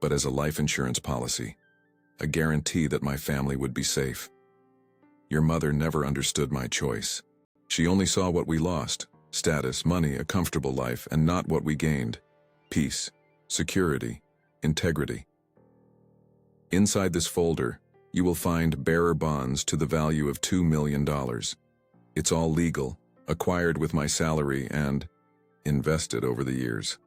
but as a life insurance policy, a guarantee that my family would be safe. Your mother never understood my choice. She only saw what we lost: status, money, a comfortable life, and not what we gained: peace, security, integrity. Inside this folder, you will find bearer bonds to the value of $2 million. It's all legal, acquired with my salary and invested over the years.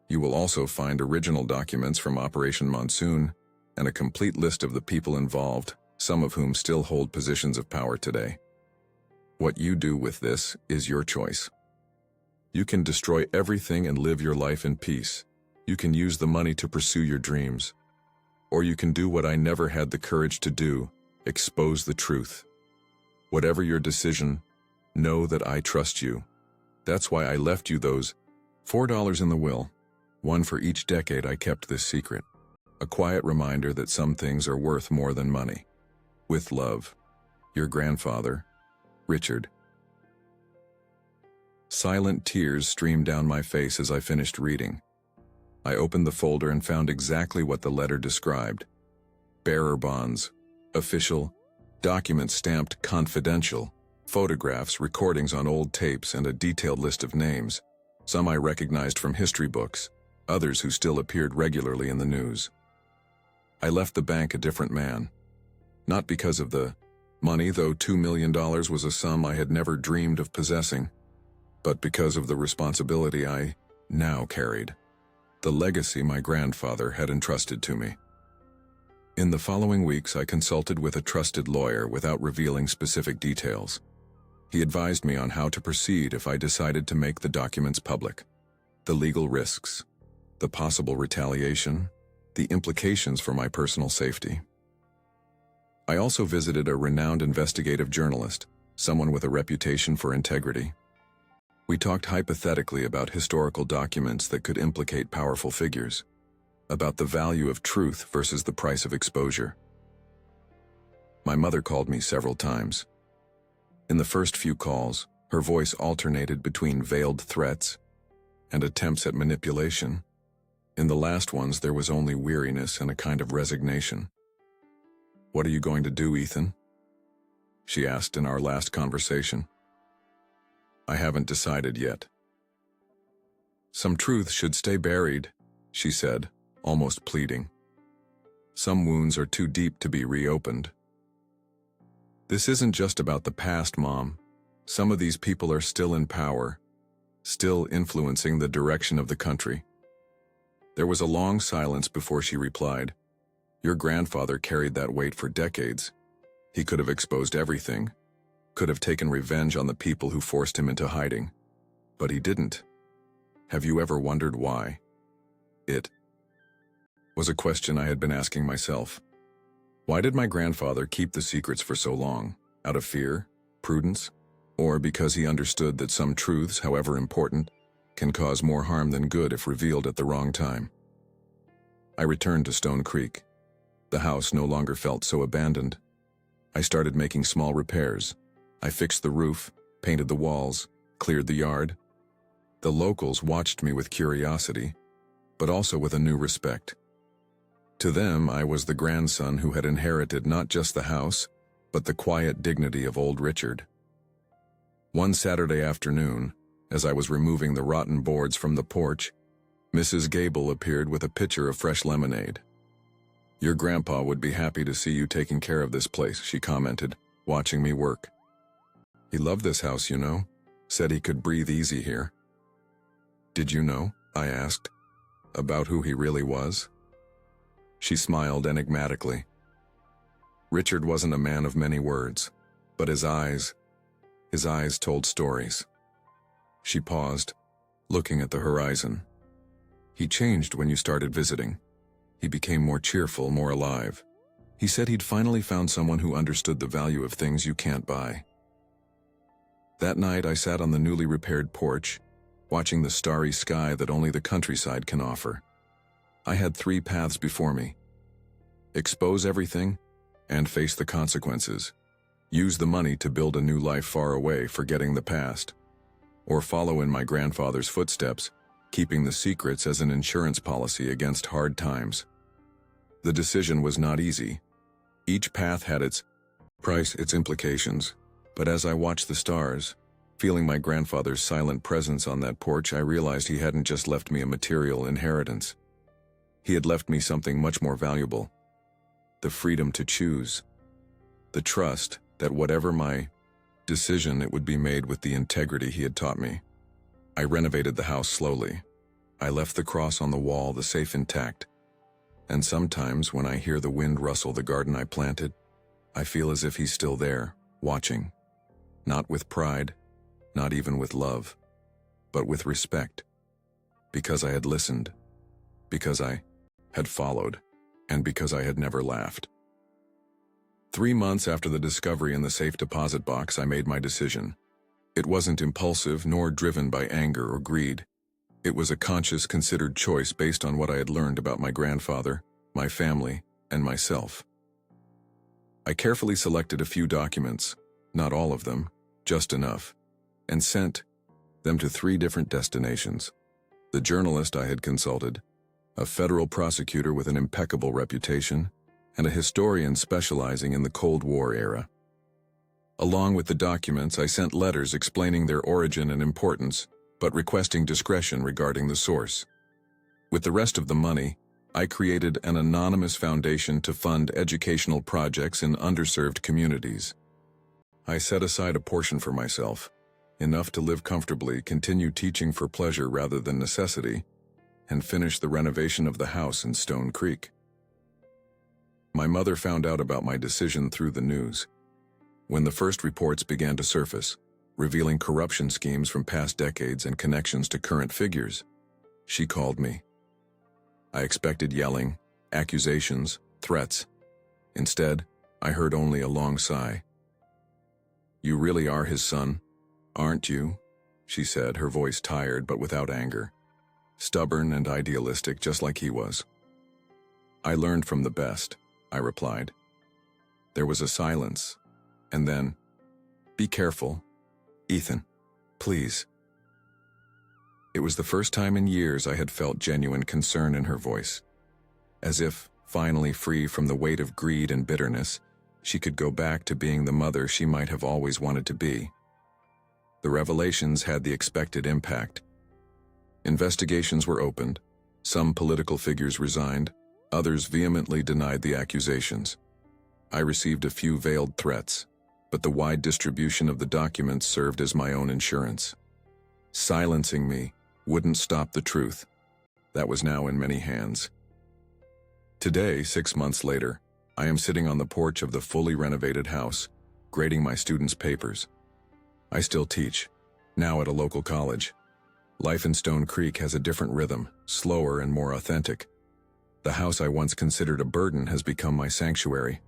You will also find original documents from Operation Monsoon and a complete list of the people involved, some of whom still hold positions of power today. What you do with this is your choice. You can destroy everything and live your life in peace. You can use the money to pursue your dreams. Or you can do what I never had the courage to do: expose the truth. Whatever your decision, know that I trust you. That's why I left you those $4 in the will. One for each decade I kept this secret. A quiet reminder that some things are worth more than money. With love, your grandfather, Richard. Silent tears streamed down my face as I finished reading. I opened the folder and found exactly what the letter described. Bearer bonds, official, documents stamped confidential, photographs, recordings on old tapes, and a detailed list of names. Some I recognized from history books, others who still appeared regularly in the news. I left the bank a different man. Not because of the money, though $2 million was a sum I had never dreamed of possessing, but because of the responsibility I now carried, the legacy my grandfather had entrusted to me. In the following weeks, I consulted with a trusted lawyer without revealing specific details. He advised me on how to proceed if I decided to make the documents public, the legal risks, the possible retaliation, the implications for my personal safety. I also visited a renowned investigative journalist, someone with a reputation for integrity. We talked hypothetically about historical documents that could implicate powerful figures, about the value of truth versus the price of exposure. My mother called me several times. In the first few calls, her voice alternated between veiled threats and attempts at manipulation. In the last ones, there was only weariness and a kind of resignation. "What are you going to do, Ethan?" she asked in our last conversation. "I haven't decided yet." "Some truth should stay buried," she said, almost pleading. "Some wounds are too deep to be reopened." "This isn't just about the past, Mom. Some of these people are still in power, still influencing the direction of the country." There was a long silence before she replied, "Your grandfather carried that weight for decades. He could have exposed everything, could have taken revenge on the people who forced him into hiding. But he didn't. Have you ever wondered why?" It was a question I had been asking myself. Why did my grandfather keep the secrets for so long? Out of fear, prudence, or because he understood that some truths, however important, can cause more harm than good if revealed at the wrong time? I returned to Stone Creek. The house no longer felt so abandoned. I started making small repairs. I fixed the roof, painted the walls, cleared the yard. The locals watched me with curiosity, but also with a new respect. To them, I was the grandson who had inherited not just the house, but the quiet dignity of old Richard. One Saturday afternoon, as I was removing the rotten boards from the porch, Mrs. Gable appeared with a pitcher of fresh lemonade. "Your grandpa would be happy to see you taking care of this place," she commented, watching me work. "He loved this house, you know. Said he could breathe easy here." "Did you know?" I asked. "About who he really was?" She smiled enigmatically. Richard wasn't a man of many words, but his eyes told stories. She paused, looking at the horizon. "He changed when you started visiting. He became more cheerful, more alive. He said he'd finally found someone who understood the value of things you can't buy." That night I sat on the newly repaired porch, watching the starry sky that only the countryside can offer. I had 3 paths before me. Expose everything and face the consequences. Use the money to build a new life far away, forgetting the past. Or follow in my grandfather's footsteps, keeping the secrets as an insurance policy against hard times. The decision was not easy. Each path had its price, its implications. But as I watched the stars, feeling my grandfather's silent presence on that porch, I realized he hadn't just left me a material inheritance. He had left me something much more valuable. The freedom to choose. The trust that whatever my decision, it would be made with the integrity he had taught me. I renovated the house slowly. I left the cross on the wall, the safe intact. And sometimes when I hear the wind rustle the garden I planted, I feel as if he's still there, watching. Not with pride, not even with love, but with respect. Because I had listened, because I had followed, and because I had never laughed. 3 months after the discovery in the safe deposit box, I made my decision. It wasn't impulsive nor driven by anger or greed. It was a conscious, considered choice based on what I had learned about my grandfather, my family, and myself. I carefully selected a few documents, not all of them, just enough, and sent them to 3 different destinations. The journalist I had consulted, a federal prosecutor with an impeccable reputation, and a historian specializing in the Cold War era. Along with the documents, I sent letters explaining their origin and importance, but requesting discretion regarding the source. With the rest of the money, I created an anonymous foundation to fund educational projects in underserved communities. I set aside a portion for myself, enough to live comfortably, continue teaching for pleasure rather than necessity, and finish the renovation of the house in Stone Creek. My mother found out about my decision through the news. When the first reports began to surface, revealing corruption schemes from past decades and connections to current figures, she called me. I expected yelling, accusations, threats. Instead, I heard only a long sigh. "You really are his son, aren't you?" she said, her voice tired but without anger. Stubborn and idealistic, just like he was. "I learned from the best," I replied. There was a silence, and then, "Be careful, Ethan, please." It was the first time in years I had felt genuine concern in her voice. As if, finally free from the weight of greed and bitterness, she could go back to being the mother she might have always wanted to be. The revelations had the expected impact. Investigations were opened, some political figures resigned, others vehemently denied the accusations. I received a few veiled threats, but the wide distribution of the documents served as my own insurance. Silencing me wouldn't stop the truth. That was now in many hands. Today, 6 months later, I am sitting on the porch of the fully renovated house, grading my students' papers. I still teach, now at a local college. Life in Stone Creek has a different rhythm, slower and more authentic. The house I once considered a burden has become my sanctuary.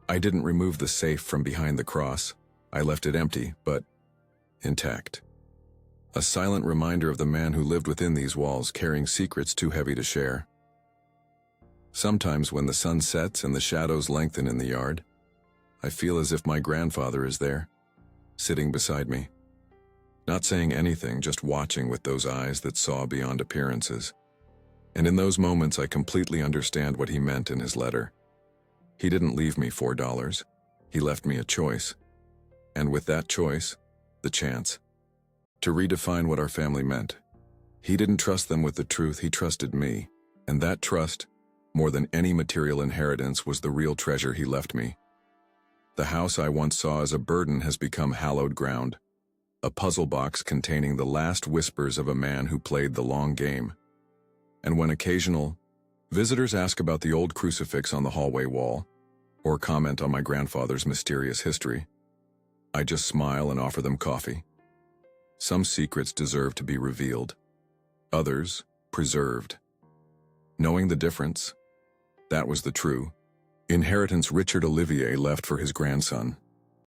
I didn't remove the safe from behind the cross. I left it empty, but intact. A silent reminder of the man who lived within these walls, carrying secrets too heavy to share. Sometimes when the sun sets and the shadows lengthen in the yard, I feel as if my grandfather is there, sitting beside me. Not saying anything, just watching with those eyes that saw beyond appearances. And in those moments I completely understand what he meant in his letter. He didn't leave me $4. He left me a choice. And with that choice, the chance to redefine what our family meant. He didn't trust them with the truth, he trusted me. And that trust, more than any material inheritance, was the real treasure he left me. The house I once saw as a burden has become hallowed ground. A puzzle box containing the last whispers of a man who played the long game. And when occasional visitors ask about the old crucifix on the hallway wall, or comment on my grandfather's mysterious history, I just smile and offer them coffee. Some secrets deserve to be revealed, others preserved. Knowing the difference, that was the true inheritance Richard Olivier left for his grandson.